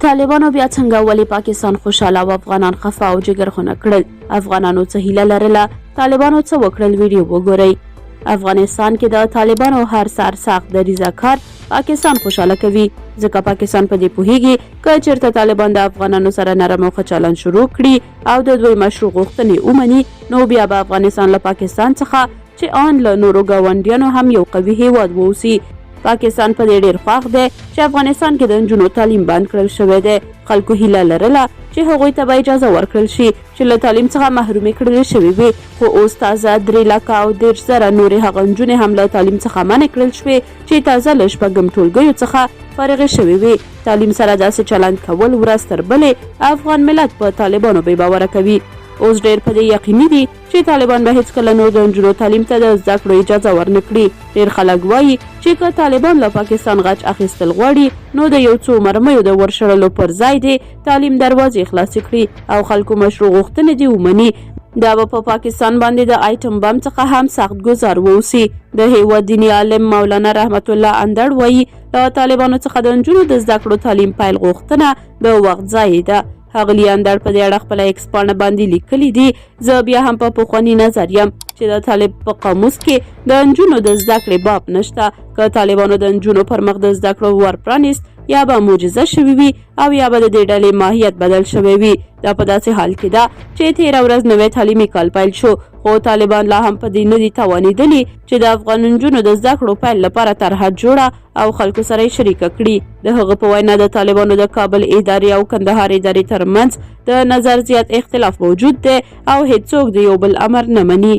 طالبانو بیا څنګه ولې پاکستان خوشاله او افغانان خفه او جګرخونه کړل؟ افغانانو څه هیله لرله؟ طالبانو څه وکړل؟ ویډیو وګورئ. افغانستان کې د طالبانو هر سرسخت دریځه کار پاکستان خوشاله کوي، ځکه پاکستان په دې پوهیږي که چېرته طالبان د افغانانو سره نرم او ښه چلند شروع کړي او د دوی مشروع غوښتنې ومني، نو بیا به افغانستان له پاکستان څخه چې آن له نورو ګاونډیانو هم یو قوي هیواد واوسي. پاکستان په دې ډیر خوښ دی چې افغانستان کې د نجونو تعلیم بند کړل شوی دی. خلکو هیله لرله چې هغوی ته به اجازه ورکړل شي چې له تعلیم څخه محرومې کړل شوې وي، خو اوس تازه 3,30,000 نورې هغه نجونې هم له تعلیم څخه منع کړل شوې چې تازه له شپږم ټولګیو څخه فارغې شوې وي. تعلیم سره داسې چلند کول ورځ تر بلې افغان ملت په طالبانو بې باوره کوي. اوس ډېر په دې یقیني دي چې طالبان به هیڅکله نور د نجونو تعلیم ته د زده کړو اجازه ورنه کړي. ډېر خلک وایي چې که طالبان له پاکستان غچ اخیستل غواړي نو د یو څو مرمیو د ورشړلو پر ځای دې تعلیم دروازې خلاصې کړي او خلکو مشروع غوښتنې دې ومني. دا به په پاکستان باندې د آیټم بم څخه هم سخت ګزار واوسي. د هیواد دیني عالم مولانا رحمت الله اندړ وایي له طالبانو څخه د نجونو د زده کړو تعلیم پیل غوښتنه د وخت ضایع ده. ښاغلي اندړ په دې اړه خپله ایکس پاڼه باندې لیکلي دي: زه بیا هم په پخواني نظر یم چې د طالب په قاموس کې د نجونو د زده کړې باب نشته. که طالبانو د نجونو پر مخ د زده کړو ور پرانیست، یا به معجزه شوې وي او یا به د دې ډلې ماهیت بدل شوی وي. دا په داسې حال کې ده چې تېره ورځ نوی تعلیمي کال پیل شو، خو طالبان لا هم په دې نه دي توانېدلي چې د افغان نجونو د زده کړو پیل لپاره طرحه جوړه او خلکو سره یې شریکه کړي. د هغه په وینا د طالبانو د کابل ادارې او کندهار ادارې ترمنځ د نظر زیات اختلاف موجود دی او هیڅوک د یو بل امر نه مني.